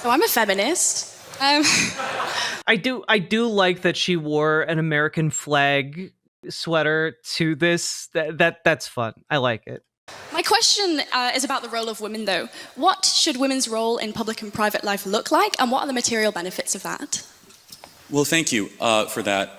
Oh, I'm a feminist. I do like that she wore an American flag sweater to this. That's fun. I like it. My question is about the role of women, though. What should women's role in public and private life look like, and what are the material benefits of that? Well, thank you for that.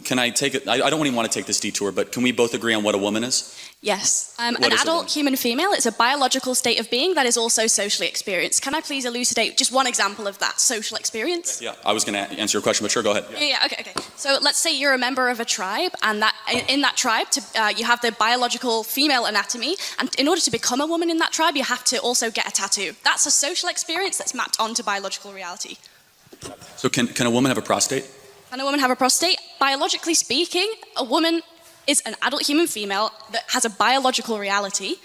Can I take it? I don't even want to take this detour, but can we both agree on what a woman is? Yes. An adult human female, it's a biological state of being that is also socially experienced. Can I please elucidate just one example of that social experience? Yeah, I was going to answer your question, but sure, go ahead. Yeah, okay. So let's say you're a member of a tribe, and that in that tribe, you have the biological female anatomy, and in order to become a woman in that tribe, you have to also get a tattoo. That's a social experience that's mapped onto biological reality. So can a woman have a prostate? Can a woman have a prostate? Biologically speaking, a woman is an adult human female that has a biological reality,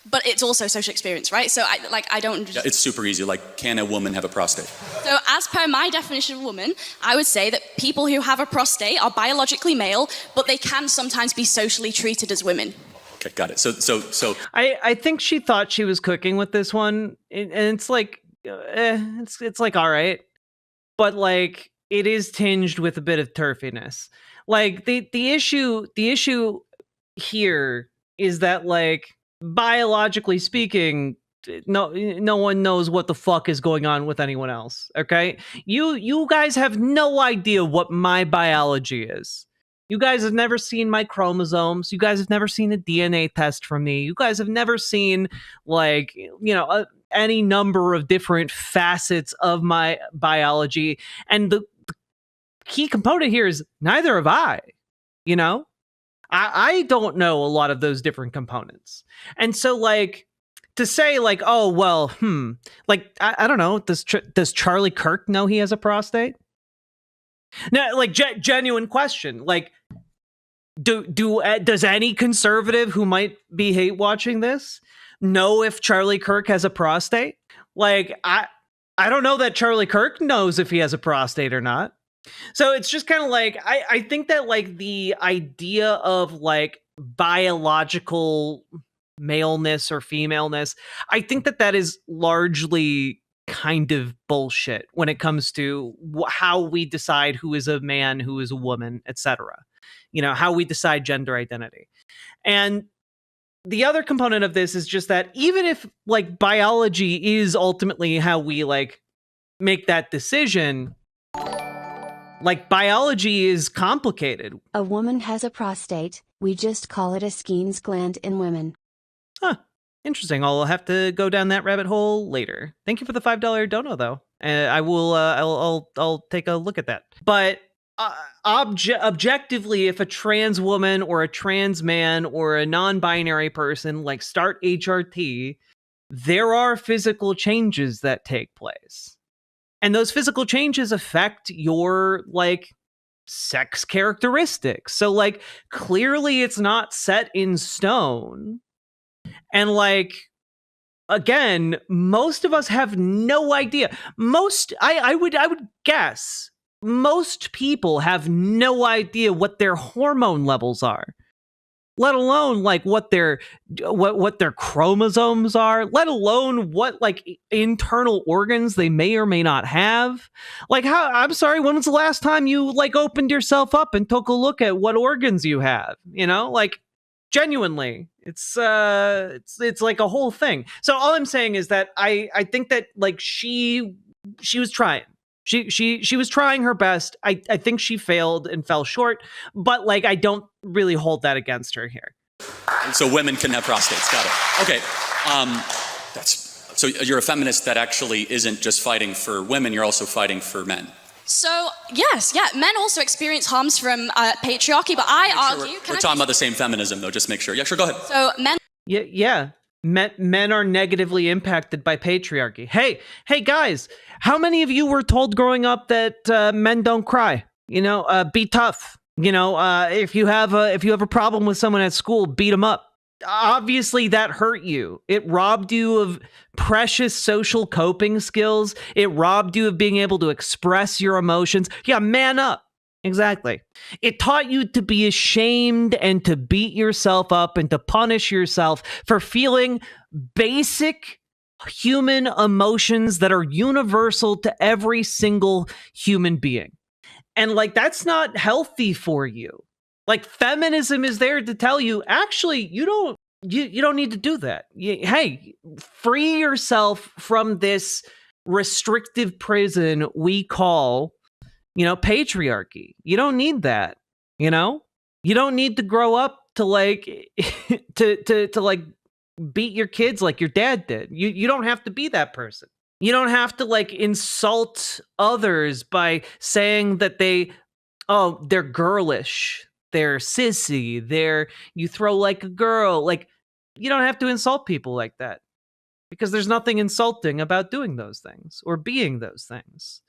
but it's also social experience, right? So I don't... Yeah, it's super easy. Like, can a woman have a prostate? So as per my definition of woman, I would say that people who have a prostate are biologically male, but they can sometimes be socially treated as women. Okay, got it. So I think she thought she was cooking with this one, and it's like, it's like all right, but like it is tinged with a bit of turfiness. Like the issue here is that, like, biologically speaking, no one knows what the fuck is going on with anyone else. Okay, you guys have no idea what my biology is. You guys have never seen my chromosomes. You guys have never seen a DNA test from me. You guys have never seen, like, any number of different facets of my biology. And the key component here is neither have I. I don't know a lot of those different components. And so, like, to say, like, oh, well, like, I don't know, does Charlie Kirk know he has a prostate? No, like, genuine question. Like, does any conservative who might be hate watching this know if Charlie Kirk has a prostate? Like, I don't know that Charlie Kirk knows if he has a prostate or not. So it's just kind of like, I think that, like, the idea of, like, biological maleness or femaleness, I think that is largely kind of bullshit when it comes to how we decide who is a man, who is a woman, etc. How we decide gender identity. And the other component of this is just that even if, like, biology is ultimately how we, like, make that decision, like, biology is complicated. A woman has a prostate, we just call it a Skene's gland in women. Huh. Interesting. I'll have to go down that rabbit hole later. Thank you for the $5 dono, though. I will. I'll take a look at that. But objectively, if a trans woman or a trans man or a non-binary person, like, start HRT, there are physical changes that take place, and those physical changes affect your, like, sex characteristics. So, like, clearly, it's not set in stone. And, like, again, most of us have no idea. I would guess most people have no idea what their hormone levels are, let alone, like, what their chromosomes are, let alone what, like, internal organs they may or may not have. Like, I'm sorry, when was the last time you, like, opened yourself up and took a look at what organs you have? Like, genuinely, it's like a whole thing. So all I'm saying is that I think that, like, she was trying. She was trying her best. I think she failed and fell short, but, like, I don't really hold that against her here. So women can have prostates. Got it. Okay. So you're a feminist that actually isn't just fighting for women, you're also fighting for men. So, yes, men also experience harms from patriarchy, but I argue... We're talking about the same feminism, though, just make sure. Yeah, sure, go ahead. So, men... Yeah. Men are negatively impacted by patriarchy. Hey, guys, how many of you were told growing up that men don't cry? Be tough. If you have a problem with someone at school, beat them up. Obviously, that hurt you. It robbed you of precious social coping skills. It robbed you of being able to express your emotions. Yeah, man up. Exactly. It taught you to be ashamed and to beat yourself up and to punish yourself for feeling basic human emotions that are universal to every single human being. And like, that's not healthy for you. Like, feminism is there to tell you, actually, you don't need to do that. Hey, free yourself from this restrictive prison we call, patriarchy. You don't need that. You don't need to grow up to like to like beat your kids like your dad did. You don't have to be that person. You don't have to like insult others by saying that they're girlish, they're sissy, you throw like a girl. Like, you don't have to insult people like that, because there's nothing insulting about doing those things or being those things.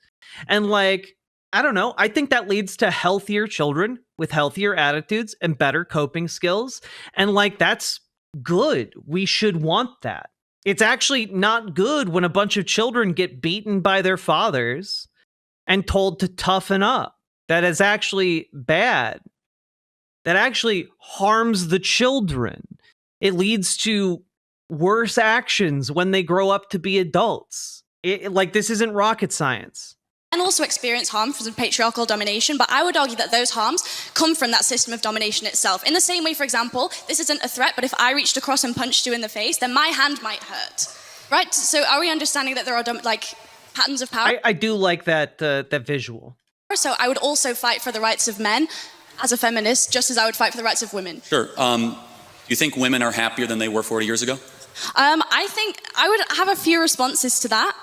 And like, I don't know, I think that leads to healthier children with healthier attitudes and better coping skills. And like, that's good. We should want that. It's actually not good when a bunch of children get beaten by their fathers and told to toughen up. That is actually bad. That actually harms the children. It leads to worse actions when they grow up to be adults. Like, this isn't rocket science. And also experience harm from patriarchal domination, but I would argue that those harms come from that system of domination itself. In the same way, for example, this isn't a threat, but if I reached across and punched you in the face, then my hand might hurt, right? So are we understanding that there are patterns of power? I do like that visual. So I would also fight for the rights of men as a feminist, just as I would fight for the rights of women. Sure. You think women are happier than they were 40 years ago? I think I would have a few responses to that.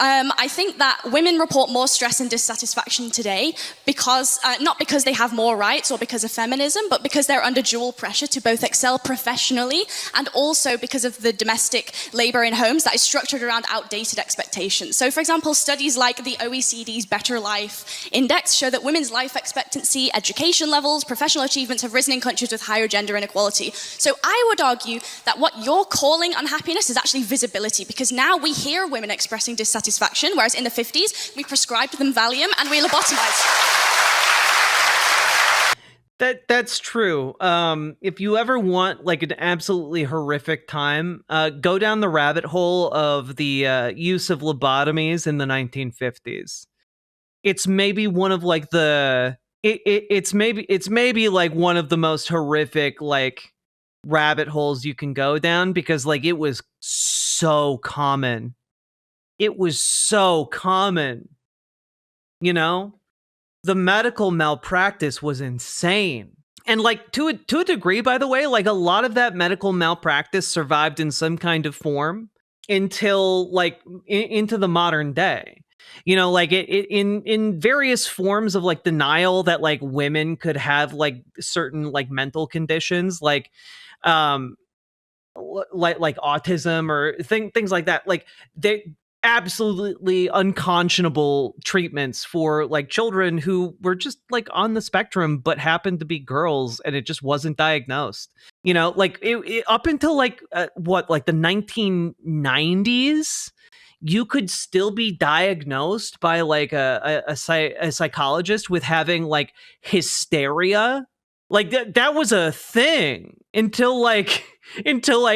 I think that women report more stress and dissatisfaction today because, not because they have more rights or because of feminism, but because they're under dual pressure to both excel professionally and also because of the domestic labor in homes that is structured around outdated expectations. So, for example, studies like the OECD's Better Life Index show that women's life expectancy, education levels, professional achievements have risen in countries with higher gender inequality. So I would argue that what you're calling unhappiness is actually visibility, because now we hear women expressing dissatisfaction, whereas in the 50s, we prescribed them Valium and we lobotomized. That's true. If you ever want like an absolutely horrific time, go down the rabbit hole of the use of lobotomies in the 1950s. It's maybe one of like it's maybe like one of the most horrific like rabbit holes you can go down, because like it was so common. It was so common, the medical malpractice was insane. And like to a degree, by the way, like a lot of that medical malpractice survived in some kind of form until like into the modern day. Like in various forms of like denial that like women could have like certain like mental conditions, like autism or things like that. Like they absolutely unconscionable treatments for like children who were just like on the spectrum but happened to be girls, and it just wasn't diagnosed. Like it up until like the 1990s, you could still be diagnosed by like a psychologist with having like hysteria. Like that was a thing until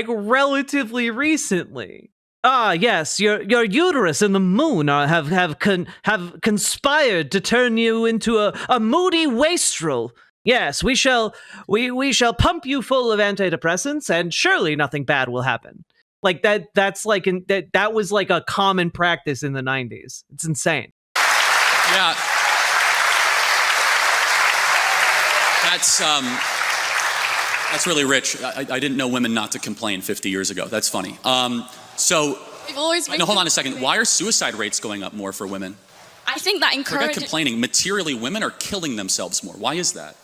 relatively recently. Ah, yes, your uterus and the moon have conspired to turn you into a moody wastrel. Yes, we shall pump you full of antidepressants, and surely nothing bad will happen. Like that's like that was like a common practice in the 90s. It's insane. Yeah. That's really rich. I didn't know women not to complain 50 years ago. That's funny. So, hold on a second. Why are suicide rates going up more for women? I think that encourages... Forget complaining. Materially, women are killing themselves more. Why is that?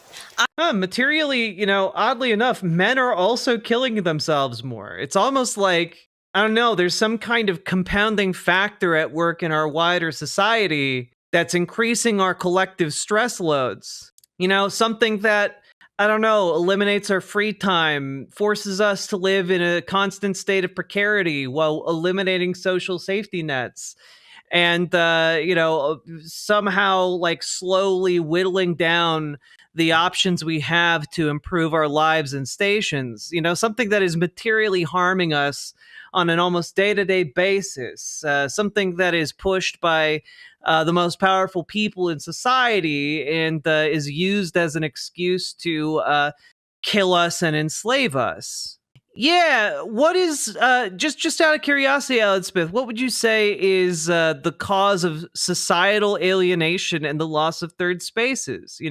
Materially, oddly enough, men are also killing themselves more. It's almost like, I don't know, there's some kind of compounding factor at work in our wider society that's increasing our collective stress loads. Something that, I don't know, eliminates our free time, forces us to live in a constant state of precarity while eliminating social safety nets. And, somehow like slowly whittling down the options we have to improve our lives and stations, something that is materially harming us on an almost day-to-day basis, something that is pushed by the most powerful people in society and is used as an excuse to kill us and enslave us. Yeah, what is, just out of curiosity, Alan Smith, what would you say is the cause of societal alienation and the loss of third spaces?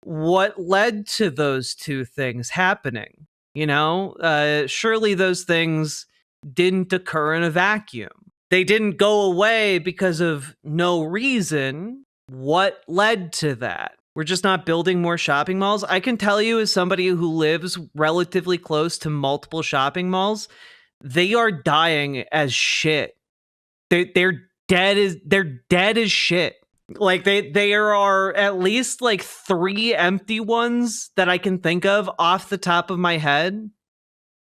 What led to those two things happening? Surely those things didn't occur in a vacuum. They didn't go away because of no reason. What led to that? We're just not building more shopping malls. I can tell you, as somebody who lives relatively close to multiple shopping malls, they are dying as shit. They're dead as shit. Like there are at least like 3 empty ones that I can think of off the top of my head.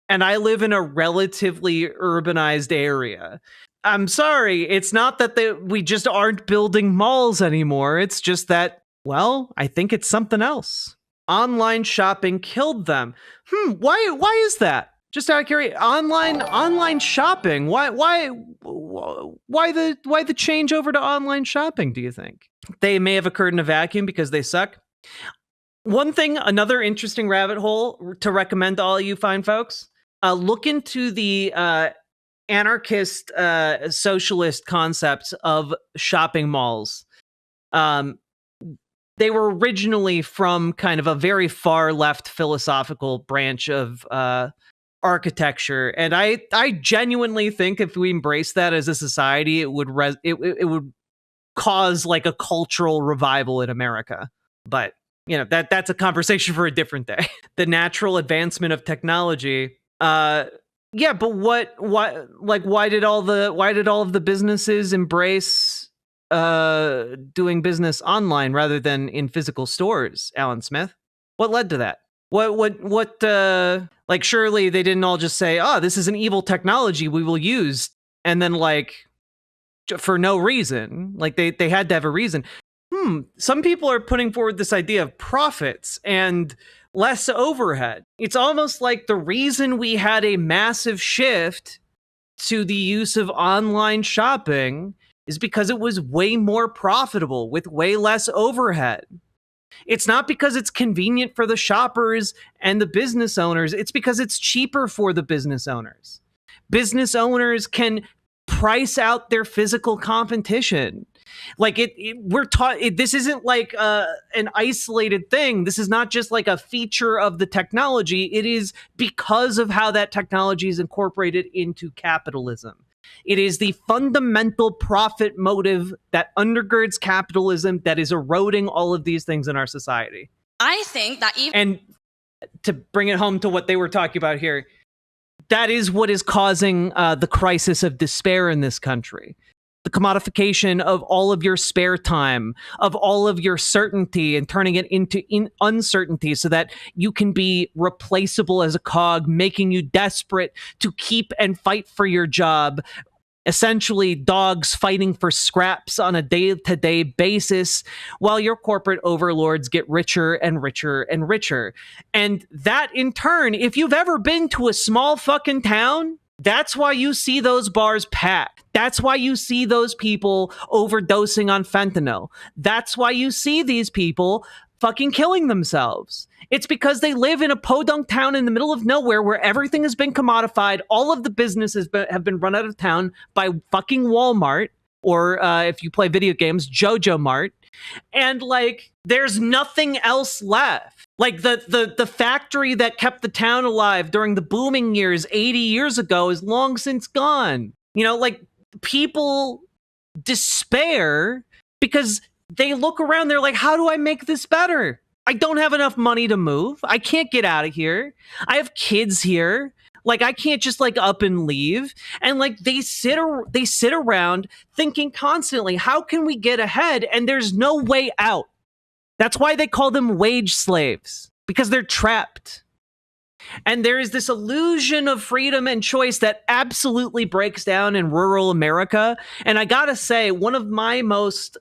And I live in a relatively urbanized area. I'm sorry, it's not that we just aren't building malls anymore. It's just that, well, I think it's something else. Online shopping killed them. Why is that? Just out of curiosity, online shopping. Why the change over to online shopping, do you think? They may have occurred in a vacuum because they suck. One thing, another interesting rabbit hole to recommend to all you fine folks, look into the anarchist socialist concepts of shopping malls. They were originally from kind of a very far left philosophical branch of architecture, and I genuinely think if we embrace that as a society, it would cause like a cultural revival in America. But that's a conversation for a different day. The natural advancement of technology. Yeah, but why did all of the businesses embrace doing business online rather than in physical stores, Alan Smith? What led to that? What like, surely they didn't all just say, "Oh, this is an evil technology we will use," and then like for no reason. Like they had to have a reason. Some people are putting forward this idea of profits and less overhead. It's almost like the reason we had a massive shift to the use of online shopping is because it was way more profitable with way less overhead. It's not because it's convenient for the shoppers and the business owners. It's because it's cheaper for the business owners. Business owners can price out their physical competition. Like we're taught, this isn't like an isolated thing. This is not just like a feature of the technology. It is because of how that technology is incorporated into capitalism. It is the fundamental profit motive that undergirds capitalism that is eroding all of these things in our society. I think that and to bring it home to what they were talking about here, that is what is causing the crisis of despair in this country. The commodification of all of your spare time, of all of your certainty, and turning it into uncertainty so that you can be replaceable as a cog, making you desperate to keep and fight for your job. Essentially, dogs fighting for scraps on a day-to-day basis while your corporate overlords get richer and richer and richer. And that, in turn, if you've ever been to a small fucking town, that's why you see those bars packed. That's why you see those people overdosing on fentanyl. That's why you see these people fucking killing themselves. It's because they live in a podunk town in the middle of nowhere where everything has been commodified. All of the businesses have been run out of town by fucking Walmart, or if you play video games, Jojo Mart. And like, there's nothing else left. Like the factory that kept the town alive during the booming years 80 years ago is long since gone. Like, people despair because they look around, they're like, how do I make this better? I don't have enough money to move. I can't get out of here. I have kids here. Like, I can't just like up and leave. And like, they sit around thinking constantly, how can we get ahead? And there's no way out. That's why they call them wage slaves, because they're trapped. And there is this illusion of freedom and choice that absolutely breaks down in rural America. And I gotta say, one of my most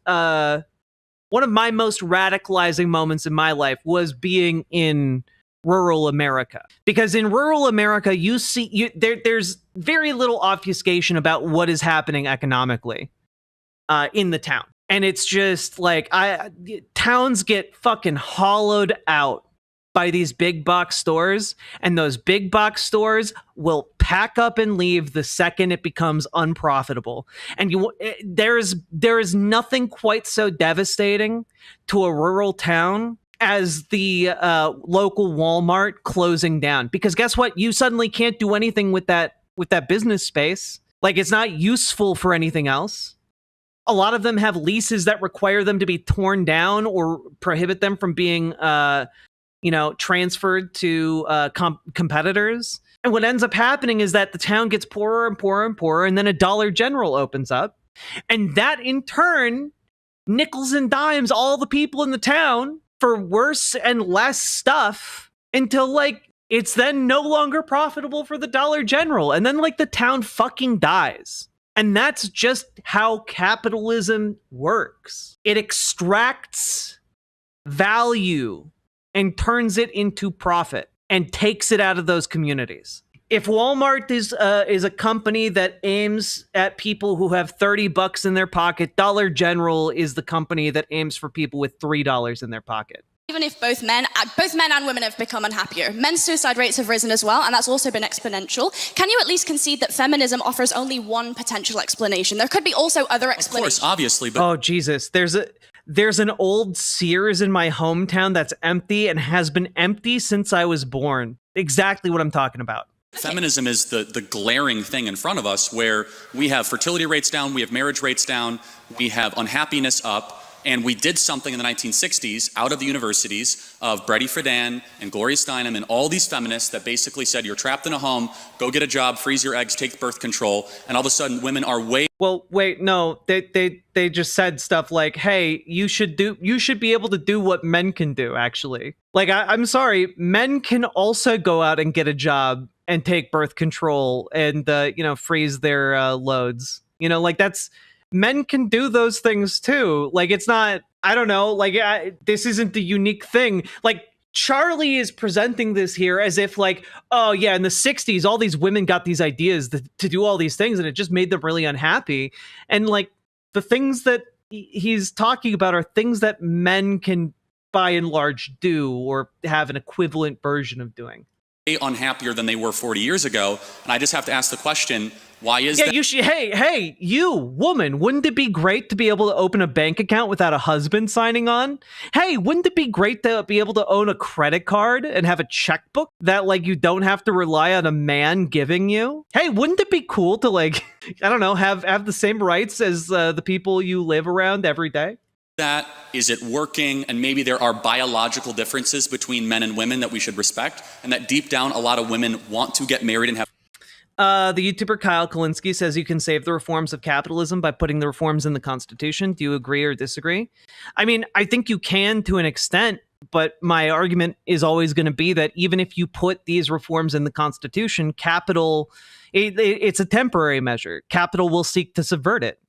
one of my most radicalizing moments in my life was being in rural America, because in rural America there's very little obfuscation about what is happening economically in the town, and it's just like towns get fucking hollowed out by these big box stores, and those big box stores will pack up and leave the second it becomes unprofitable. And there is nothing quite so devastating to a rural town as the local Walmart closing down, because guess what? You suddenly can't do anything with that business space. Like, it's not useful for anything else. A lot of them have leases that require them to be torn down or prohibit them from being transferred to competitors. And what ends up happening is that the town gets poorer and poorer and poorer, and then a Dollar General opens up, and that in turn nickels and dimes all the people in the town for worse and less stuff, until like it's then no longer profitable for the Dollar General, and then like the town fucking dies. And that's just how capitalism works. It extracts value and turns it into profit and takes it out of those communities. If Walmart is a company that aims at people who have $30 in their pocket, Dollar General is the company that aims for people with $3 in their pocket. Even if both men and women have become unhappier, men's suicide rates have risen as well, and that's also been exponential. Can you at least concede that feminism offers only one potential explanation? There could be also other explanations. Of course, obviously, but... Oh, Jesus. There's an old Sears in my hometown that's empty and has been empty since I was born. Exactly what I'm talking about. Feminism is the glaring thing in front of us, where we have fertility rates down, we have marriage rates down, we have unhappiness up, and we did something in the 1960s out of the universities of Brady Friedan and Gloria Steinem and all these feminists that basically said, you're trapped in a home, go get a job, freeze your eggs, take birth control, and all of a sudden women are way... Well, wait, no, they just said stuff like, hey, you should be able to do what men can do, actually. Like, I'm sorry, men can also go out and get a job and take birth control and, freeze their loads. Like, men can do those things too. Like, it's not, I don't know, like, this isn't the unique thing. Like, Charlie is presenting this here as if like, oh yeah, in the 60s, all these women got these ideas to do all these things, and it just made them really unhappy. And like, the things that he's talking about are things that men can by and large do or have an equivalent version of doing. Unhappier than they were 40 years ago. And I just have to ask the question, why is that? You should, hey, you woman, wouldn't it be great to be able to open a bank account without a husband signing on? Hey, wouldn't it be great to be able to own a credit card and have a checkbook that like you don't have to rely on a man giving you? Hey, wouldn't it be cool to like, I don't know, have the same rights as the people you live around every day? That? Is it working? And maybe there are biological differences between men and women that we should respect, and that deep down a lot of women want to get married and have... The YouTuber Kyle Kalinske says you can save the reforms of capitalism by putting the reforms in the Constitution. Do you agree or disagree? I mean, I think you can to an extent, but my argument is always going to be that even if you put these reforms in the Constitution, capital, it's a temporary measure. Capital will seek to subvert it.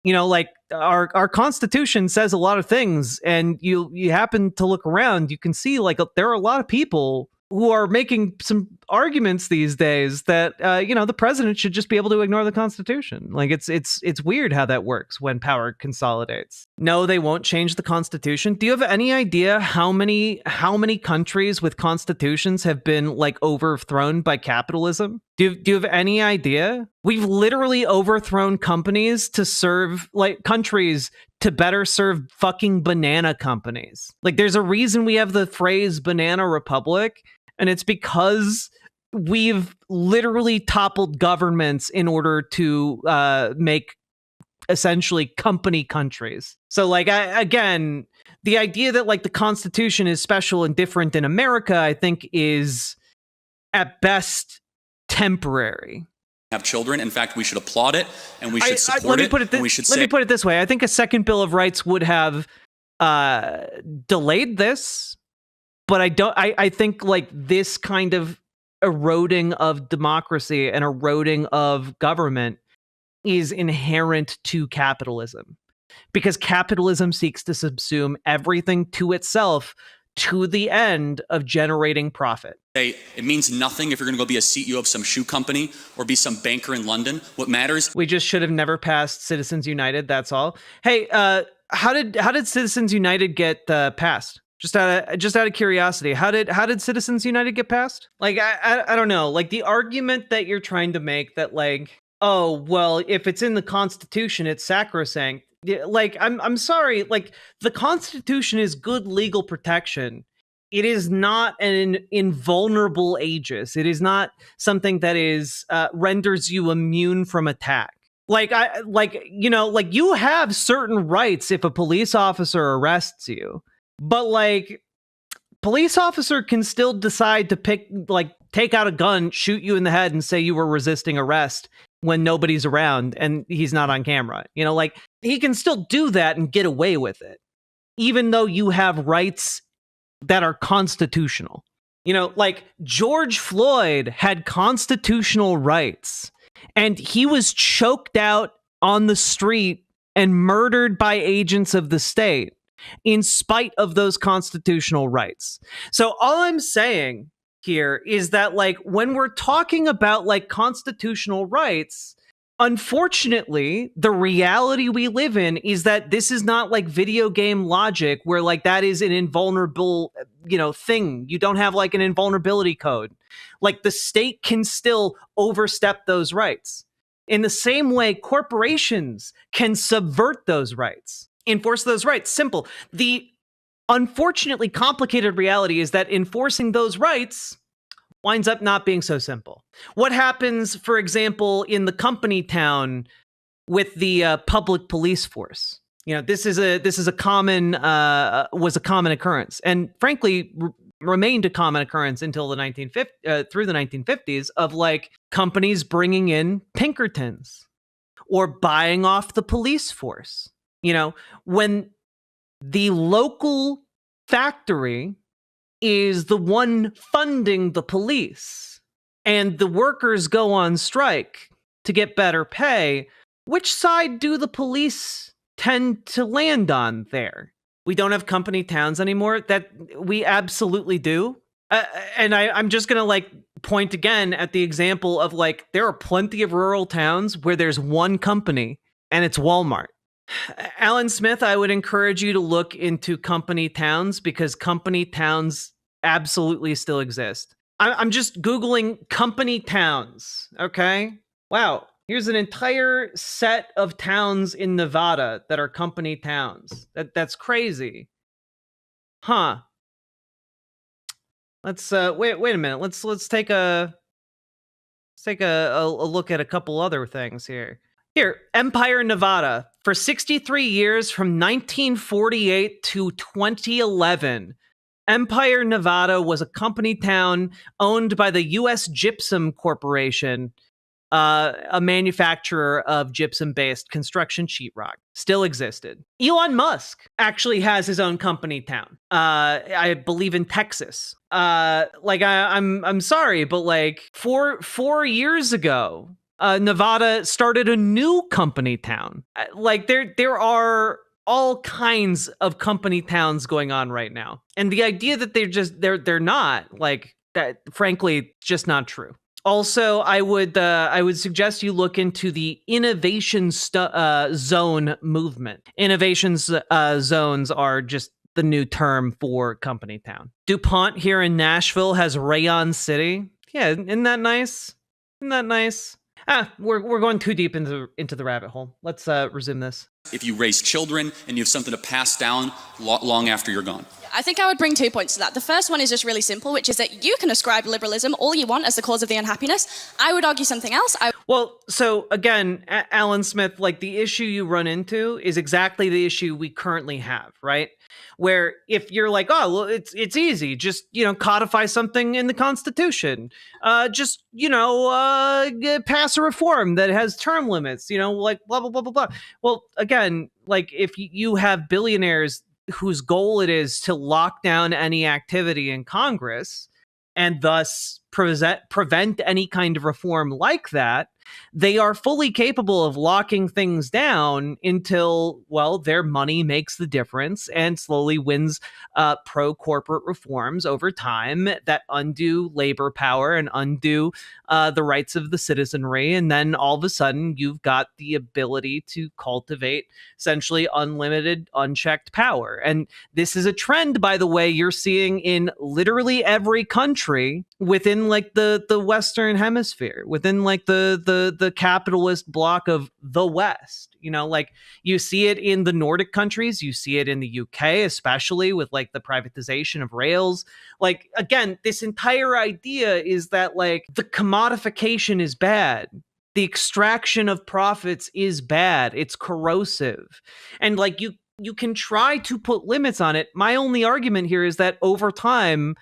Like our Constitution says a lot of things, and you happen to look around, you can see like there are a lot of people who are making some arguments these days that the president should just be able to ignore the Constitution. Like it's weird how that works when power consolidates. No, they won't change the Constitution. Do you have any idea how many countries with constitutions have been like overthrown by capitalism? Do you have any idea? We've literally overthrown companies to serve like countries to better serve fucking banana companies. Like there's a reason we have the phrase banana republic, and it's because we've literally toppled governments in order to make essentially company countries. So like, again, the idea that like the Constitution is special and different in America, I think is at best temporary. Have children. In fact, we should applaud it and we should support let me put it this way. I think a second Bill of Rights would have delayed this, but I think like this kind of eroding of democracy and eroding of government is inherent to capitalism. because capitalism seeks to subsume everything to itself to the end of generating profit. It means nothing if you're going to go be a CEO of some shoe company or be some banker in London. What matters? We just should have never passed Citizens United. That's all. Hey, how did Citizens United get passed? Just out of curiosity, how did Citizens United get passed? Like, I don't know. Like, the argument that you're trying to make that, like, oh well, if it's in the Constitution, it's sacrosanct. Like, I'm sorry. Like, the Constitution is good legal protection. It is not an invulnerable aegis. It is not something that is renders you immune from attack. You have certain rights if a police officer arrests you, but like, police officer can still decide to take out a gun, shoot you in the head, and say you were resisting arrest when nobody's around and he's not on camera. You know, like, he can still do that and get away with it, even though you have rights that are constitutional. You know, like, George Floyd had constitutional rights, and he was choked out on the street and murdered by agents of the state in spite of those constitutional rights. So all I'm saying here is that, like, when we're talking about like constitutional rights, unfortunately, the reality we live in is that this is not like video game logic where like that is an invulnerable, thing. You don't have like an invulnerability code. Like, the state can still overstep those rights. In the same way, corporations can subvert those rights, enforce those rights. Simple. The unfortunately complicated reality is that enforcing those rights winds up not being so simple. What happens, for example, in the company town with the public police force? You know, this is a common was a common occurrence, and frankly remained a common occurrence until the 1950s, through the 1950s, of like companies bringing in Pinkertons or buying off the police force. You know, when the local factory is the one funding the police and the workers go on strike to get better pay, which side do the police tend to land on there? We don't have company towns anymore. That we absolutely do. And I'm just going to like point again at the example of like, there are plenty of rural towns where there's one company and it's Walmart. Alan Smith, I would encourage you to look into company towns, because company towns absolutely still exist. I'm just Googling company towns. Okay. Wow. Here's an entire set of towns in Nevada that are company towns. That's crazy. Huh. Let's wait a minute. Let's take a look at a couple other things here. Here, Empire, Nevada. For 63 years, from 1948 to 2011, Empire, Nevada was a company town owned by the U.S. Gypsum Corporation, a manufacturer of gypsum-based construction sheetrock. Still existed. Elon Musk actually has his own company town. I believe in Texas. I'm sorry, but like four years ago, Nevada started a new company town. Like, there are all kinds of company towns going on right now, and the idea that they're not like that, frankly, just not true. Also, I would suggest you look into the innovation zone movement. Innovation zones are just the new term for company town. DuPont here in Nashville has Rayon City. Yeah, isn't that nice? Isn't that nice? We're going too deep into the rabbit hole. Let's resume this. If you raise children and you have something to pass down long after you're gone. I think I would bring 2 points to that. The first one is just really simple, which is that you can ascribe liberalism all you want as the cause of the unhappiness. I would argue something else. Well, so again, Alan Smith, like, the issue you run into is exactly the issue we currently have, right? Where if you're like, oh, well, it's easy, just, codify something in the Constitution, pass a reform that has term limits, like blah, blah, blah, blah, blah. Well, again, like, if you have billionaires whose goal it is to lock down any activity in Congress and thus prevent any kind of reform like that, they are fully capable of locking things down until, well, their money makes the difference and slowly wins pro-corporate reforms over time that undo labor power and undo the rights of the citizenry. And then all of a sudden, you've got the ability to cultivate essentially unlimited, unchecked power. And this is a trend, by the way, you're seeing in literally every country within like the Western hemisphere, within like the capitalist bloc of the West. You know, like you see it in the Nordic countries, you see it in the UK, especially with like the privatization of rails. Like, again, this entire idea is that like the commodification is bad. The extraction of profits is bad. It's corrosive. And like you can try to put limits on it. My only argument here is that over time,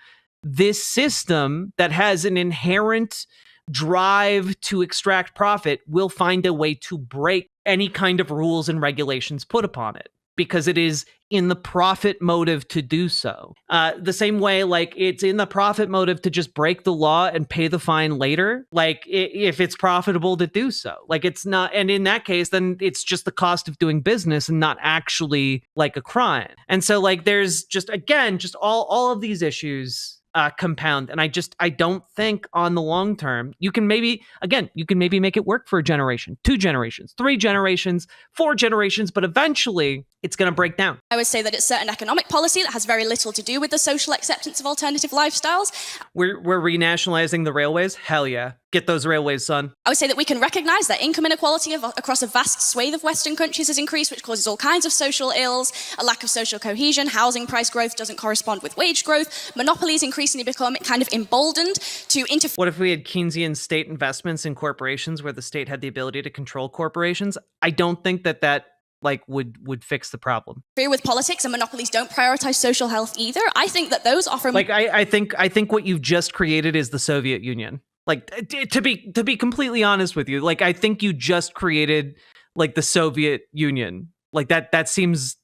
this system that has an inherent drive to extract profit will find a way to break any kind of rules and regulations put upon it, because it is in the profit motive to do so. The same way, like, it's in the profit motive to just break the law and pay the fine later, like, if it's profitable to do so. Like, it's not, and in that case, then it's just the cost of doing business and not actually, like, a crime. And so, like, there's just, again, just all of these issues compound. And I don't think on the long term, you can maybe make it work for a generation, 2 generations, 3 generations, 4 generations, but eventually it's going to break down. I would say that it's certain economic policy that has very little to do with the social acceptance of alternative lifestyles. We're renationalizing the railways? Hell yeah. Get those railways, son. I would say that we can recognize that income inequality across a vast swathe of Western countries has increased, which causes all kinds of social ills, a lack of social cohesion, housing price growth doesn't correspond with wage growth, monopolies increasingly become kind of emboldened to interfere. What if we had Keynesian state investments in corporations where the state had the ability to control corporations? I don't think that like would fix the problem. With politics, and monopolies don't prioritize social health either. I think that those offer like I think what you've just created is the Soviet Union. Like, to be completely honest with you, like, I think you just created like the Soviet Union. Like that seems,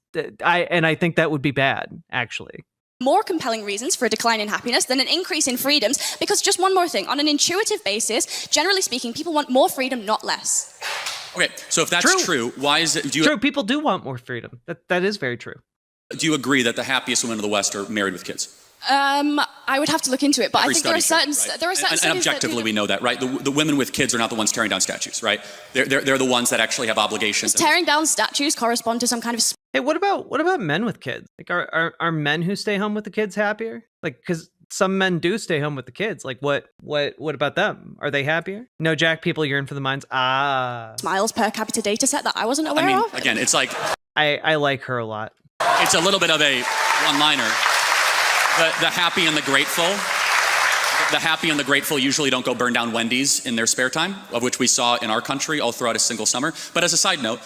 I think that would be bad, actually. More compelling reasons for a decline in happiness than an increase in freedoms, because just one more thing, on an intuitive basis, generally speaking, people want more freedom, not less. Okay, so if that's true, why is it? True, people do want more freedom. That is very true. Do you agree that the happiest women of the West are married with kids? I would have to look into it, but I think there are certain and objectively we know that, right? The women with kids are not the ones tearing down statues, right? They're the ones that actually have obligations. Tearing down statues correspond to some kind of. Hey, what about men with kids? Like, are men who stay home with the kids happier? Like, because some men do stay home with the kids. Like, what about them? Are they happier? No, Jack, people yearn for the mines. Smiles per capita data set that I wasn't aware of. Again, it's like I like her a lot. It's a little bit of a one-liner. The happy and the grateful. The happy and the grateful usually don't go burn down Wendy's in their spare time, of which we saw in our country all throughout a single summer. But as a side note,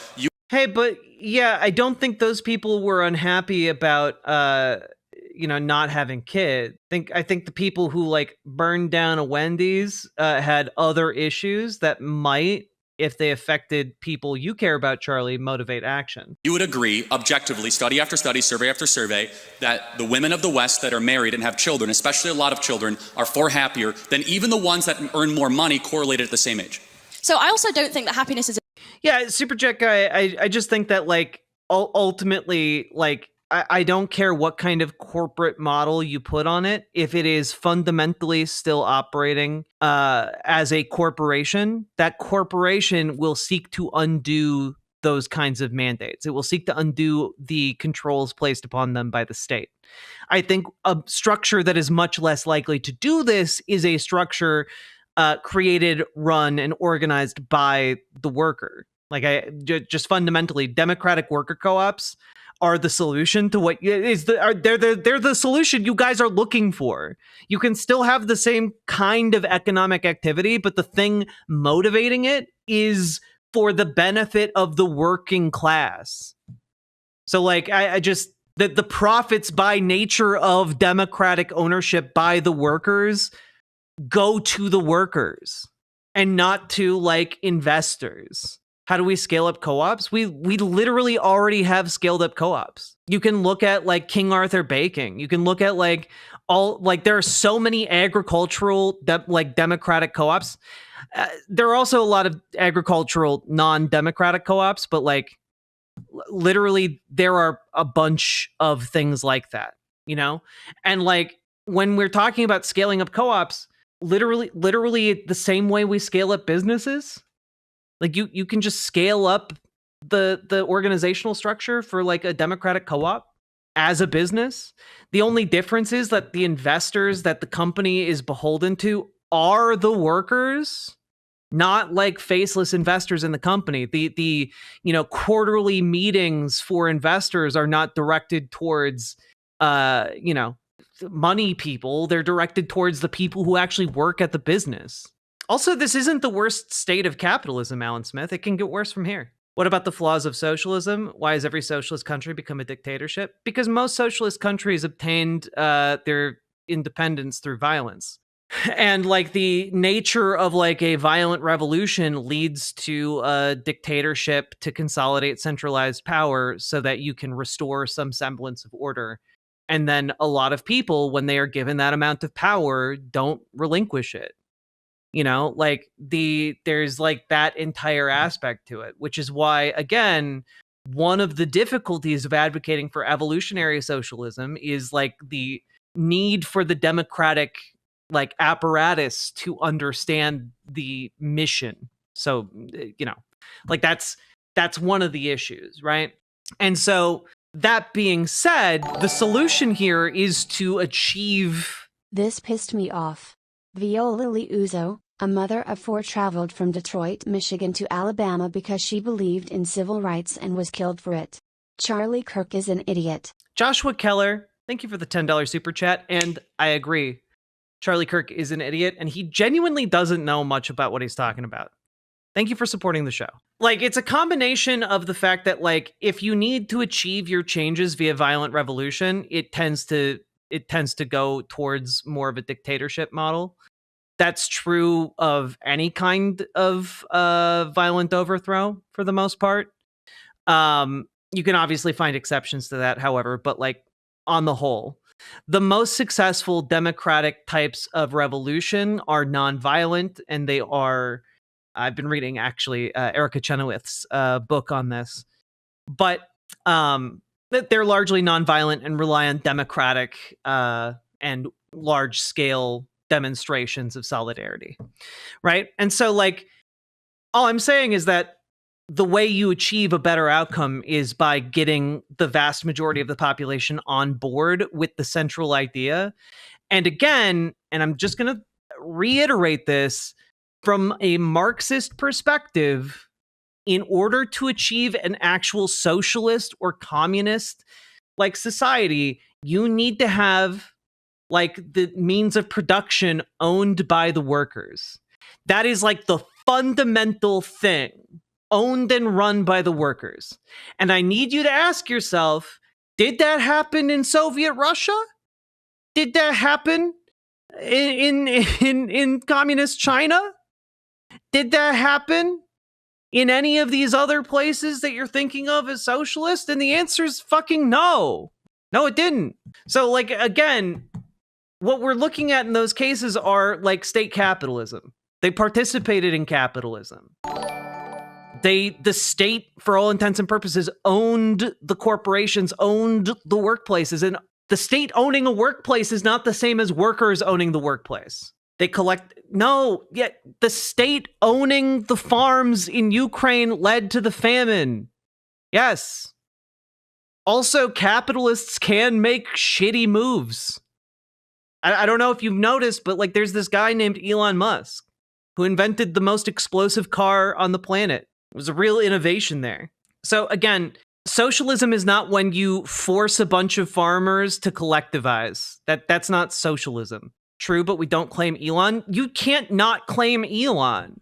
Hey, but yeah, I don't think those people were unhappy about not having kids. I think the people who like burned down a Wendy's had other issues that might, if they affected people you care about, Charlie, motivate action. You would agree, objectively, study after study, survey after survey, that the women of the West that are married and have children, especially a lot of children, are far happier than even the ones that earn more money correlated at the same age. So I also don't think that happiness is. Yeah, Super Jet Guy, I just think that, like, ultimately, like, I don't care what kind of corporate model you put on it. If it is fundamentally still operating as a corporation, that corporation will seek to undo those kinds of mandates. It will seek to undo the controls placed upon them by the state. I think a structure that is much less likely to do this is a structure created, run, and organized by the worker. Like, just fundamentally, democratic worker co-ops are the solution to what is they're the solution you guys are looking for. You can still have the same kind of economic activity, but the thing motivating it is for the benefit of the working class. So, like, I just the profits by nature of democratic ownership by the workers go to the workers and not to, like, investors. How do we scale up co-ops? We literally already have scaled up co-ops. You can look at, like, King Arthur Baking. You can look at, like, there are so many agricultural democratic co-ops. There are also a lot of agricultural non-democratic co-ops, but like literally there are a bunch of things like that, you know? And like when we're talking about scaling up co-ops, literally the same way we scale up businesses, like you can just scale up the organizational structure for like a democratic co-op as a business. The only difference is that the investors that the company is beholden to are the workers, not like faceless investors in the company. The quarterly meetings for investors are not directed towards money people. They're directed towards the people who actually work at the business. Also, this isn't the worst state of capitalism, Alan Smith. It can get worse from here. What about the flaws of socialism? Why has every socialist country become a dictatorship? Because most socialist countries obtained their independence through violence. And like the nature of like a violent revolution leads to a dictatorship to consolidate centralized power so that you can restore some semblance of order. And then a lot of people, when they are given that amount of power, don't relinquish it. You know, like there's like that entire aspect to it, which is why, again, one of the difficulties of advocating for evolutionary socialism is like the need for the democratic like apparatus to understand the mission. So, like that's one of the issues, right? And so that being said, the solution here is to achieve. This pissed me off. Viola Liuzzo, a mother of 4, traveled from Detroit, Michigan to Alabama because she believed in civil rights and was killed for it. Charlie Kirk is an idiot. Joshua Keller, thank you for the $10 super chat, and I agree. Charlie Kirk is an idiot, and he genuinely doesn't know much about what he's talking about. Thank you for supporting the show. Like, it's a combination of the fact that, like, if you need to achieve your changes via violent revolution, it tends to go towards more of a dictatorship model. That's true of any kind of violent overthrow for the most part. You can obviously find exceptions to that, however, but like on the whole, the most successful democratic types of revolution are nonviolent, and they are, I've been reading actually Erica Chenoweth's book on this, but they're largely nonviolent and rely on democratic and large scale demonstrations of solidarity, right? And so like all I'm saying is that the way you achieve a better outcome is by getting the vast majority of the population on board with the central idea. And again, and I'm just going to reiterate this, from a Marxist perspective, in order to achieve an actual socialist or communist like society, you need to have like the means of production owned by the workers. That is like the fundamental thing, owned and run by the workers. And I need you to ask yourself, did that happen in Soviet Russia? Did that happen in communist China? Did that happen in any of these other places that you're thinking of as socialist? And the answer is fucking no. No, it didn't. So like, again, what we're looking at in those cases are like state capitalism. They participated in capitalism. The state, for all intents and purposes, owned the corporations, owned the workplaces. And the state owning a workplace is not the same as workers owning the workplace. They collect, no, yet the state owning the farms in Ukraine led to the famine. Yes. Also, capitalists can make shitty moves. I don't know if you've noticed, but like there's this guy named Elon Musk who invented the most explosive car on the planet. It was a real innovation there. So again, socialism is not when you force a bunch of farmers to collectivize. That's not socialism. True, but we don't claim Elon. You can't not claim Elon.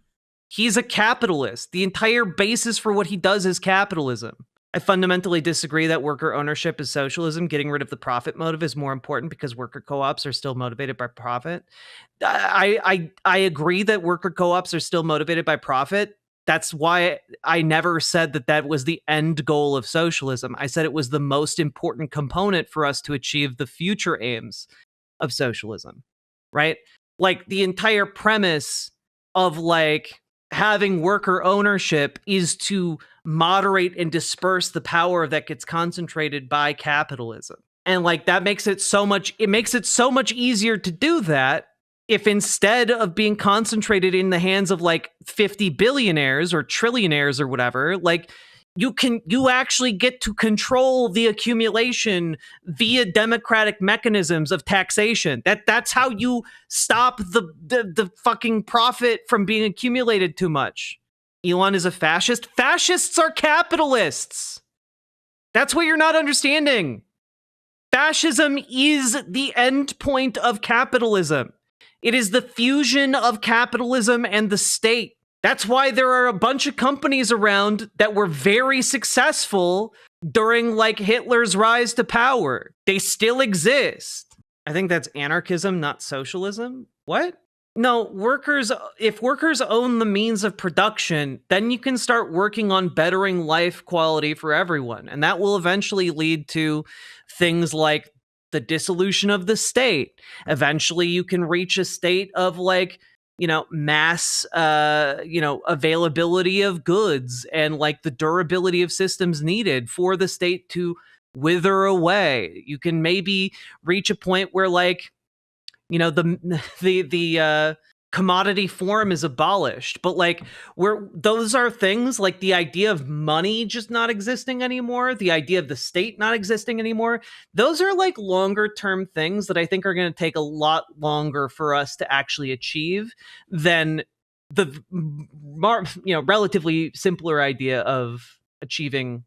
He's a capitalist. The entire basis for what he does is capitalism. I fundamentally disagree that worker ownership is socialism. Getting rid of the profit motive is more important because worker co-ops are still motivated by profit. I agree that worker co-ops are still motivated by profit. That's why I never said that was the end goal of socialism. I said it was the most important component for us to achieve the future aims of socialism, right? Like the entire premise of like having worker ownership is to moderate and disperse the power that gets concentrated by capitalism. And like that makes it so much easier to do that if instead of being concentrated in the hands of like 50 billionaires or trillionaires or whatever, like you actually get to control the accumulation via democratic mechanisms of taxation. That's how you stop the fucking profit from being accumulated too much. Elon is a fascist. Fascists are capitalists. That's what you're not understanding. Fascism is the end point of capitalism. It is the fusion of capitalism and the state. That's why there are a bunch of companies around that were very successful during like Hitler's rise to power. They still exist. I think that's anarchism, not socialism. What? No, if workers own the means of production, then you can start working on bettering life quality for everyone. And that will eventually lead to things like the dissolution of the state. Eventually you can reach a state of like, mass, availability of goods and like the durability of systems needed for the state to wither away. You can maybe reach a point where like, the commodity form is abolished, but like those are things like the idea of money just not existing anymore, the idea of the state not existing anymore. Those are like longer term things that I think are going to take a lot longer for us to actually achieve than the relatively simpler idea of achieving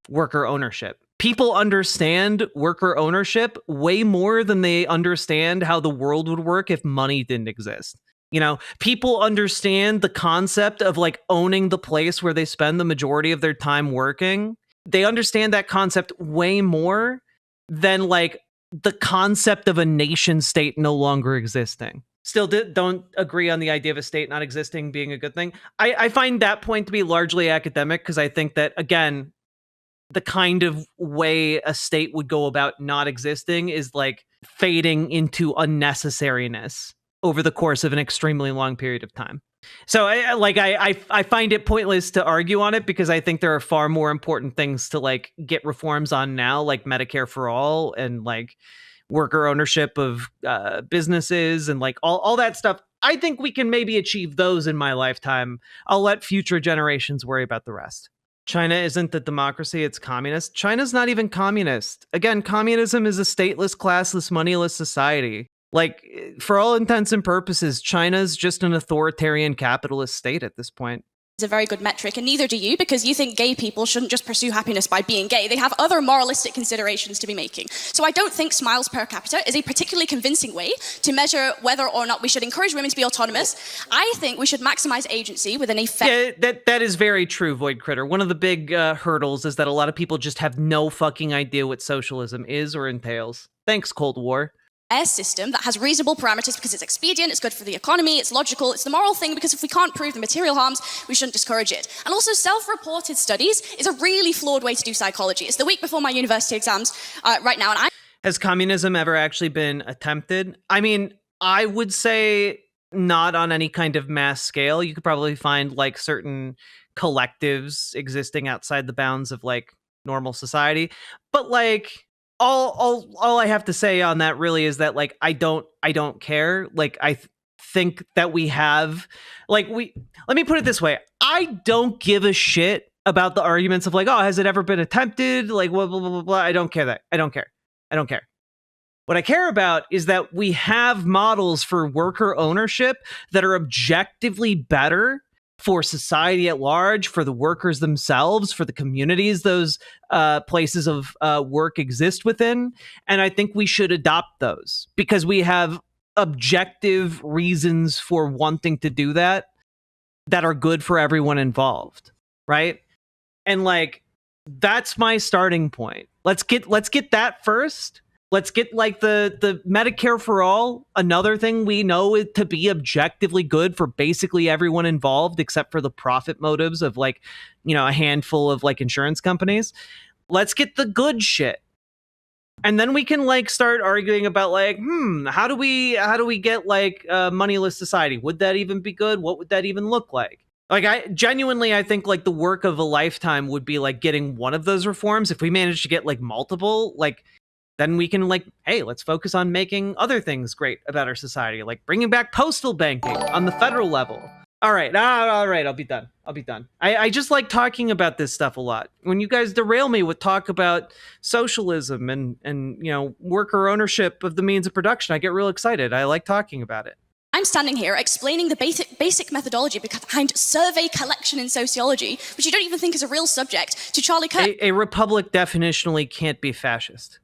worker ownership. People understand worker ownership way more than they understand how the world would work if money didn't exist. People understand the concept of like owning the place where they spend the majority of their time working. They understand that concept way more than like the concept of a nation state no longer existing. Still don't agree on the idea of a state not existing being a good thing. I find that point to be largely academic because I think that, again, the kind of way a state would go about not existing is like fading into unnecessariness over the course of an extremely long period of time. So I find it pointless to argue on it because I think there are far more important things to like get reforms on now, like Medicare for all and like worker ownership of businesses and like all that stuff. I think we can maybe achieve those in my lifetime. I'll let future generations worry about the rest. China isn't a democracy, it's communist. China's not even communist. Again, communism is a stateless, classless, moneyless society. Like, for all intents and purposes, China's just an authoritarian capitalist state at this point. Is a very good metric, and neither do you, because you think gay people shouldn't just pursue happiness by being gay. They have other moralistic considerations to be making. So I don't think smiles per capita is a particularly convincing way to measure whether or not we should encourage women to be autonomous. I think we should maximize agency within a Yeah, that is very true, Void Critter. One of the big hurdles is that a lot of people just have no fucking idea what socialism is or entails. Thanks, Cold War. System that has reasonable parameters because it's expedient, it's good for the economy, it's logical, it's the moral thing because if we can't prove the material harms, we shouldn't discourage it. And also self-reported studies is a really flawed way to do psychology. It's the week before my university exams right now. And Has communism ever actually been attempted? I mean, I would say not on any kind of mass scale. You could probably find like certain collectives existing outside the bounds of like normal society. But like all I have to say on that really is that like I don't care. Like I think that we have let me put it this way. I don't give a shit about the arguments of like, oh, has it ever been attempted? Like blah blah blah blah blah. I don't care. What I care about is that we have models for worker ownership that are objectively better for society at large, for the workers themselves, for the communities those places of work exist within. And I think we should adopt those because we have objective reasons for wanting to do that are good for everyone involved, right? And like, that's my starting point. Let's get that first. Let's get like the Medicare for all, another thing we know it to be objectively good for basically everyone involved, except for the profit motives of like, a handful of like insurance companies. Let's get the good shit. And then we can like start arguing about like, how do we get like a moneyless society? Would that even be good? What would that even look like? Like I think like the work of a lifetime would be like getting one of those reforms. If we manage to get like multiple, like then we can like, hey, let's focus on making other things great about our society, like bringing back postal banking on the federal level. All right, I'll be done. I just like talking about this stuff a lot. When you guys derail me with talk about socialism and you know, worker ownership of the means of production, I get real excited. I like talking about it. I'm standing here explaining the basic methodology behind survey collection in sociology, which you don't even think is a real subject, to Charlie Kirk. A republic definitionally can't be fascist.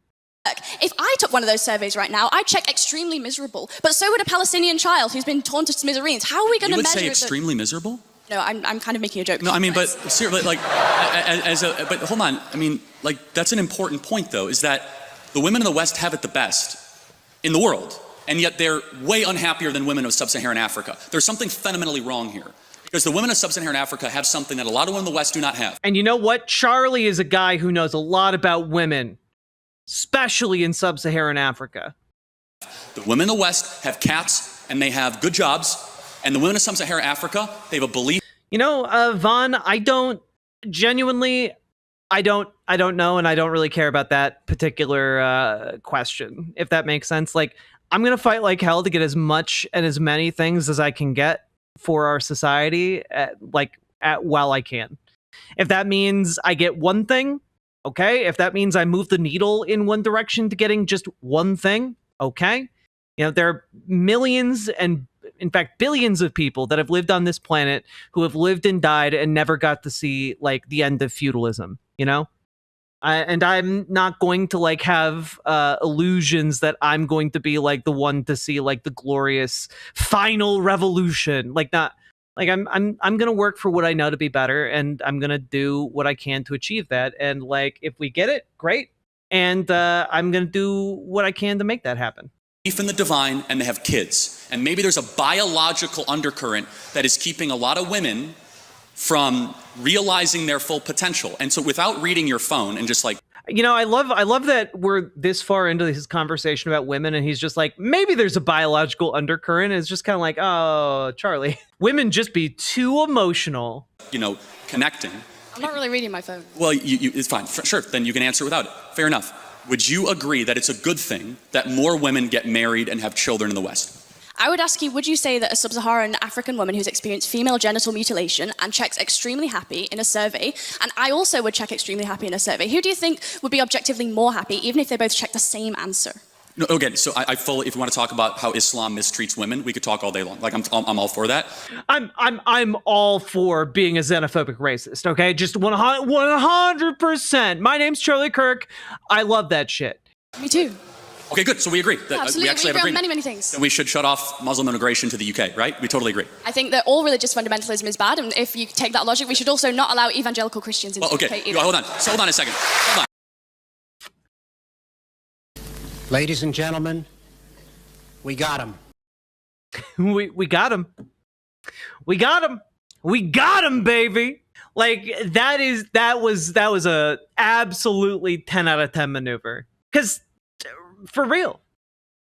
If I took one of those surveys right now, I'd check extremely miserable. But so would a Palestinian child who's been torn to smithereens. How are we going to measure? You would say extremely miserable? No, I'm kind of making a joke. No, I mean, but seriously, like, but hold on. I mean, like, that's an important point, though, is that the women in the West have it the best in the world, and yet they're way unhappier than women of sub-Saharan Africa. There's something fundamentally wrong here. Because the women of sub-Saharan Africa have something that a lot of women in the West do not have. And you know what? Charlie is a guy who knows a lot about women, especially in sub-Saharan Africa. The women in the West have cats and they have good jobs, and the women of sub-Saharan Africa, they have a belief. You know, Vaughn, I don't know, and I don't really care about that particular question, if that makes sense. Like, I'm gonna fight like hell to get as much and as many things as I can get for our society, while I can. If that means I get one thing, okay. If that means I move the needle in one direction to getting just one thing, okay. You know, there are millions and, in fact, billions of people that have lived on this planet who have lived and died and never got to see, like, the end of feudalism, you know? And I'm not going to, like, have illusions that I'm going to be, like, the one to see, like, the glorious final revolution. Like, not... Like, I'm gonna work for what I know to be better, and I'm gonna do what I can to achieve that. And like, if we get it, great. And I'm gonna do what I can to make that happen. Belief in the divine, and they have kids. And maybe there's a biological undercurrent that is keeping a lot of women from realizing their full potential. And so, without reading your phone and just like, you know, I love that we're this far into his conversation about women, and he's just like, maybe there's a biological undercurrent. It's just kind of like, oh, Charlie, women just be too emotional. You know, connecting. I'm not really reading my phone. Well, it's fine. Sure, then you can answer without it. Fair enough. Would you agree that it's a good thing that more women get married and have children in the West? I would ask you, would you say that a sub-Saharan African woman who's experienced female genital mutilation and checks extremely happy in a survey, and I also would check extremely happy in a survey, who do you think would be objectively more happy, even if they both check the same answer? No, again, so I fully, if you want to talk about how Islam mistreats women, we could talk all day long. Like, I'm all for that. I'm all for being a xenophobic racist, okay? Just 100%. My name's Charlie Kirk. I love that shit. Me too. Okay, good. So we agree. Absolutely. We actually agree have on many things. Then we should shut off Muslim immigration to the UK, right? We totally agree. I think that all religious fundamentalism is bad, and if you take that logic, we should also not allow evangelical Christians into the UK either. Hold on. So hold on a second. Hold on. Ladies and gentlemen, we got him. we got him. We got him. We got him, baby. Like, that was a absolutely 10 out of 10 maneuver. Because, for real.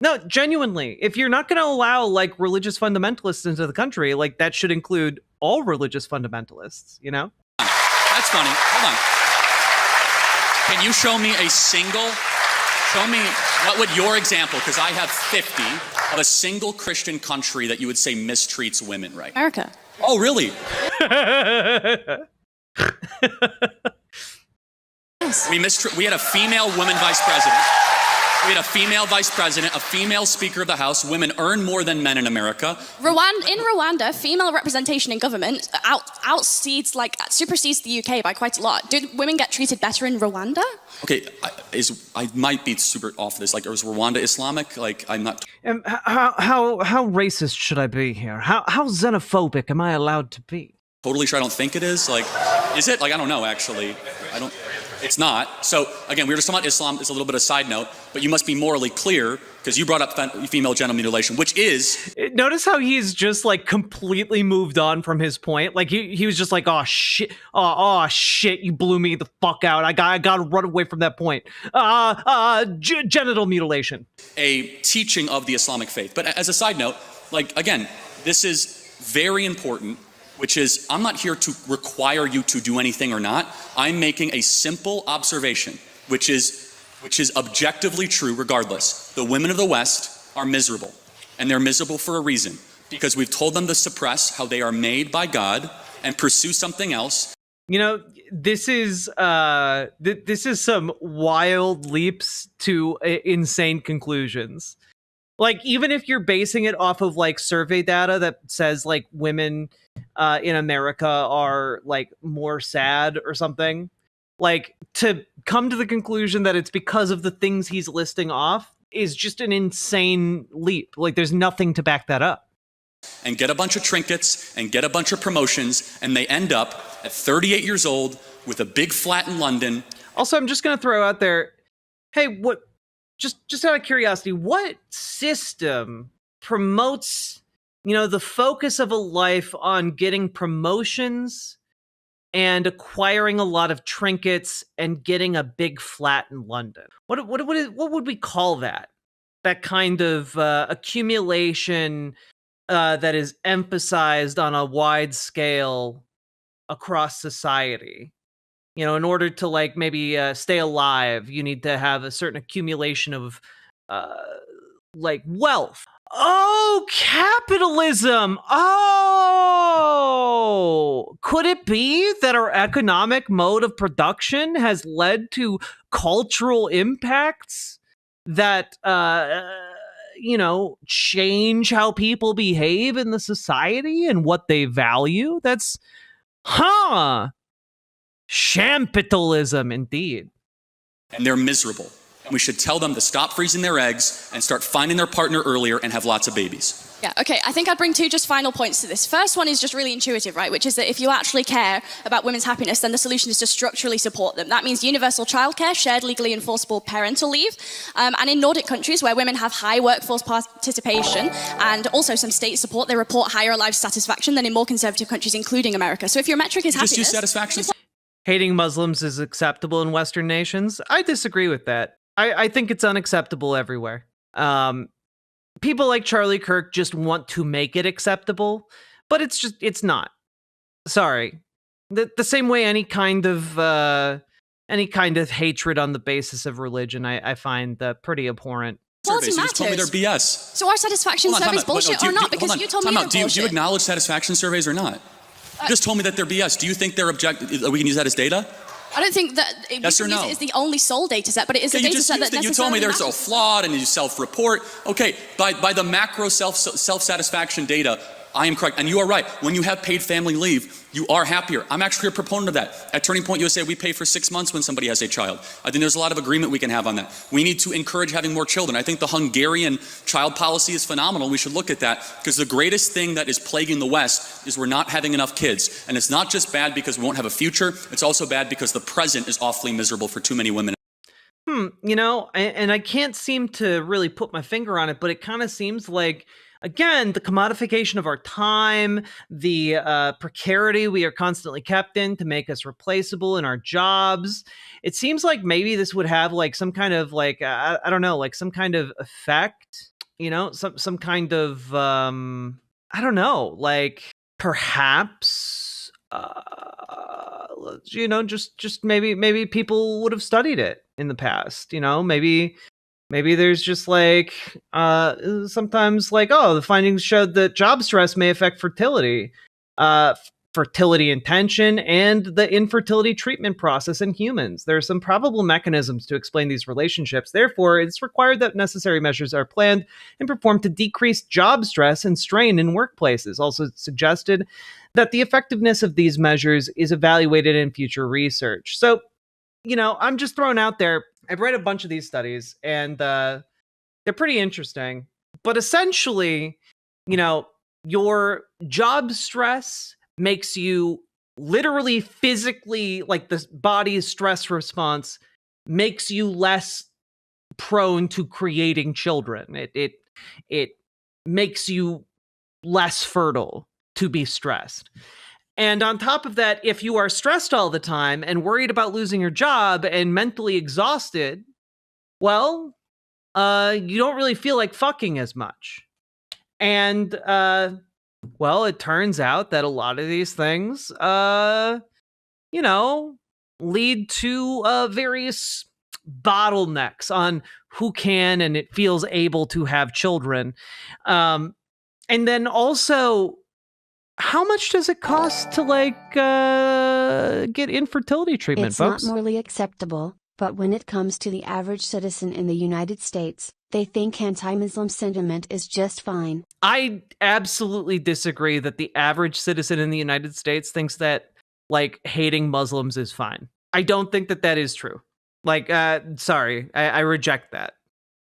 No, genuinely, if you're not going to allow, like, religious fundamentalists into the country, like, that should include all religious fundamentalists, you know? That's funny. Hold on. Can you show me what would your example, because I have 50, of a single Christian country that you would say mistreats women, right? America. Oh, really? We had a female woman vice president. We had a female vice president, a female speaker of the House. Women earn more than men in America. In Rwanda, female representation in government supersedes the UK by quite a lot. Did women get treated better in Rwanda? Okay, I might be super off this. Like, is Rwanda Islamic? Like, I'm not. How racist should I be here? How xenophobic am I allowed to be? Totally sure I don't think it is. Like, is it? Like, I don't know, actually. I don't. It's not. So again, we were just talking about Islam. It's a little bit of a side note, but you must be morally clear because you brought up female genital mutilation, which is. Notice how he's just like completely moved on from his point. Like he was just like, oh shit, oh shit, you blew me the fuck out. I got to run away from that point. Genital mutilation. A teaching of the Islamic faith. But as a side note, like again, this is very important. Which is, I'm not here to require you to do anything or not. I'm making a simple observation, which is objectively true regardless. The women of the West are miserable, and they're miserable for a reason, because we've told them to suppress how they are made by God and pursue something else. You know, this is some wild leaps to insane conclusions. Like, even if you're basing it off of like survey data that says like women in America are like more sad or something, like to come to the conclusion that it's because of the things he's listing off is just an insane leap. Like, there's nothing to back that up. And get a bunch of trinkets and get a bunch of promotions, and they end up at 38 years old with a big flat in London. Also, I'm just going to throw out there, hey, what? Just out of curiosity, what system promotes, you know, the focus of a life on getting promotions and acquiring a lot of trinkets and getting a big flat in London? What would we call that? That kind of accumulation that is emphasized on a wide scale across society. You know, in order to like maybe stay alive, you need to have a certain accumulation of like wealth. Oh, capitalism. Oh, could it be that our economic mode of production has led to cultural impacts that, you know, change how people behave in the society and what they value? That's, Shampitalism, indeed. And they're miserable. And we should tell them to stop freezing their eggs and start finding their partner earlier and have lots of babies. Yeah, okay, I think I'd bring two just final points to this. First one is just really intuitive, right? Which is that if you actually care about women's happiness, then the solution is to structurally support them. That means universal childcare, shared legally enforceable parental leave, and in Nordic countries where women have high workforce participation and also some state support, they report higher life satisfaction than in more conservative countries, including America. So if your metric is happiness... Just use satisfaction. Hating Muslims is acceptable in Western nations. I disagree with that. I think it's unacceptable everywhere. People like Charlie Kirk just want to make it acceptable, but it's not. Sorry. The same way any kind of hatred on the basis of religion, I find pretty abhorrent. Quality You just told me they're BS. So are satisfaction surveys bullshit or not? Because you told me they're bullshit. Do you acknowledge satisfaction surveys or not? You just told me that they're BS. Do you think they're objective? We can use that as data? I don't think that yes or no? It's the only sole data set, but it is a data set that necessarily you told me they're so flawed and you self-report. Okay, by the macro self-satisfaction data, I am correct. And you are right. When you have paid family leave, you are happier. I'm actually a proponent of that. At Turning Point USA, we pay for 6 months when somebody has a child. I think there's a lot of agreement we can have on that. We need to encourage having more children. I think the Hungarian child policy is phenomenal. We should look at that because the greatest thing that is plaguing the West is we're not having enough kids. And it's not just bad because we won't have a future. It's also bad because the present is awfully miserable for too many women. You know, and I can't seem to really put my finger on it, but it kind of seems like, again, the commodification of our time, the precarity we are constantly kept in to make us replaceable in our jobs. It seems like maybe this would have like some kind of like, I don't know, like some kind of effect, you know, some kind of, I don't know, like perhaps, you know, just maybe people would have studied it in the past, you know, maybe there's just like sometimes like, oh, the findings showed that job stress may affect fertility intention, and the infertility treatment process in humans. There are some probable mechanisms to explain these relationships. Therefore, it's required that necessary measures are planned and performed to decrease job stress and strain in workplaces. Also suggested that the effectiveness of these measures is evaluated in future research. So, you know, I'm just throwing out there, I've read a bunch of these studies and they're pretty interesting, but essentially, you know, your job stress makes you literally physically, like the body's stress response makes you less prone to creating children. It makes you less fertile to be stressed. And on top of that, if you are stressed all the time and worried about losing your job and mentally exhausted, well, you don't really feel like fucking as much. And, well, it turns out that a lot of these things, lead to various bottlenecks on who can and it feels able to have children. And then also, how much does it cost to get infertility treatment, it's folks? It's not morally acceptable, but when it comes to the average citizen in the United States, they think anti-Muslim sentiment is just fine. I absolutely disagree that the average citizen in the United States thinks that, hating Muslims is fine. I don't think that that is true. Sorry, I reject that.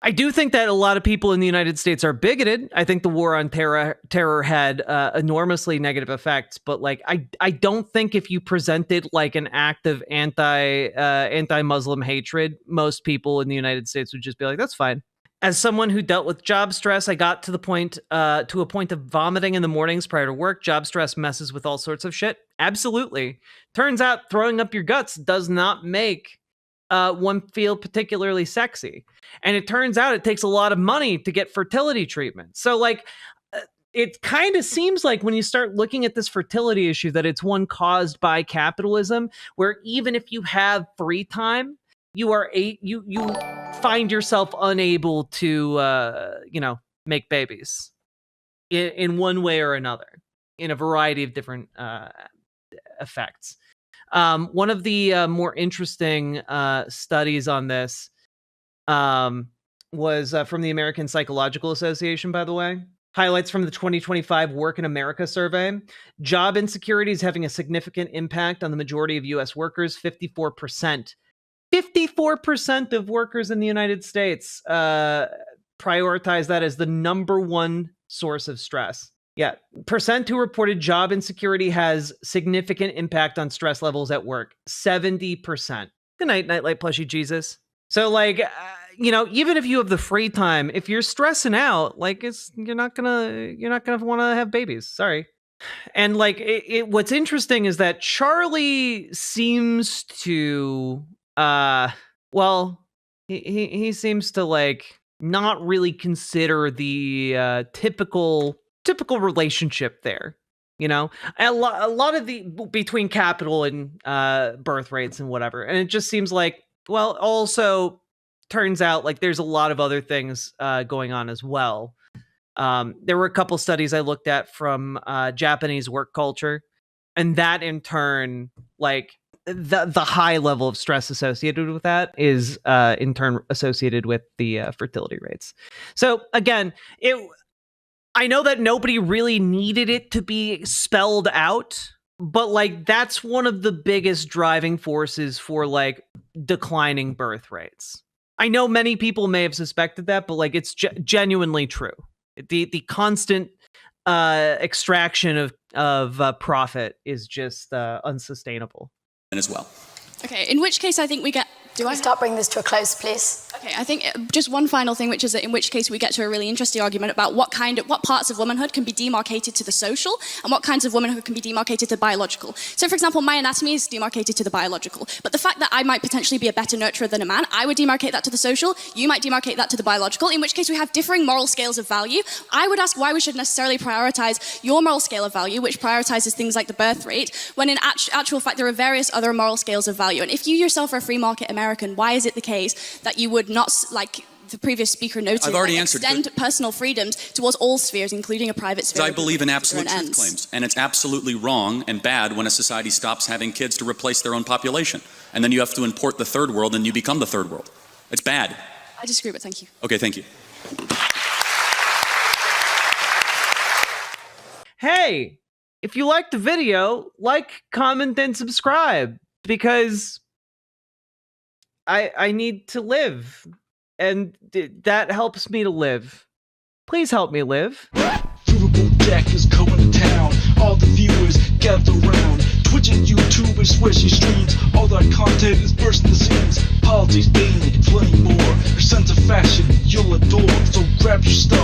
I do think that a lot of people in the United States are bigoted. I think the war on terror had enormously negative effects, but I don't think if you presented an act of anti-Muslim hatred, most people in the United States would just be like, that's fine. As someone who dealt with job stress, I got to a point of vomiting in the mornings prior to work. Job stress messes with all sorts of shit. Absolutely. Turns out throwing up your guts does not make one feel particularly sexy. And it turns out it takes a lot of money to get fertility treatment. So it kind of seems like when you start looking at this fertility issue that it's one caused by capitalism, where even if you have free time, you find yourself unable to make babies in one way or another, in a variety of different effects. One of the more interesting studies on this was from the American Psychological Association, by the way. Highlights from the 2025 Work in America survey. Job insecurity is having a significant impact on the majority of U.S. workers, 54%. 54% of workers in the United States prioritize that as the number one source of stress. Yeah, percent who reported job insecurity has significant impact on stress levels at work. 70%. Good night, Nightlight Plushie Jesus. So even if you have the free time, if you're stressing out, you're not gonna want to have babies. Sorry. And what's interesting is that Charlie seems to he seems to not really consider the typical relationship there, a lot of the between capital and birth rates and whatever. And it just seems also turns out there's a lot of other things going on as well. There were a couple studies I looked at from Japanese work culture, and that in turn, the high level of stress associated with that is in turn associated with the fertility rates. So again, I know that nobody really needed it to be spelled out, but that's one of the biggest driving forces for declining birth rates. I know many people may have suspected that, but it's genuinely true. The constant extraction of profit is just unsustainable. As well. Okay, in which case I think we get... Do I start bringing this to a close, please? Okay, I think just one final thing, which is that in which case we get to a really interesting argument about what parts of womanhood can be demarcated to the social and what kinds of womanhood can be demarcated to biological. So, for example, my anatomy is demarcated to the biological, but the fact that I might potentially be a better nurturer than a man, I would demarcate that to the social, you might demarcate that to the biological, in which case we have differing moral scales of value. I would ask why we should necessarily prioritize your moral scale of value, which prioritizes things like the birth rate, when in actual fact there are various other moral scales of value. And if you yourself are a free market American, why is it the case that you would not, like the previous speaker noted, I've already answered extend personal freedoms towards all spheres, including a private sphere? I believe in absolute truth claims, and it's absolutely wrong and bad when a society stops having kids to replace their own population. And then you have to import the third world and you become the third world. It's bad. I disagree, but thank you. Okay, thank you. Hey, if you liked the video, like, comment, and subscribe, because I need to live, and that helps me to live. Please help me live. Riverboat deck is coming to town. All the viewers gather around. Twitch and every swishy streams. All that content is bursting the seams. Politics, being it, plenty more. Your sense of fashion, you'll adore. So grab your stuff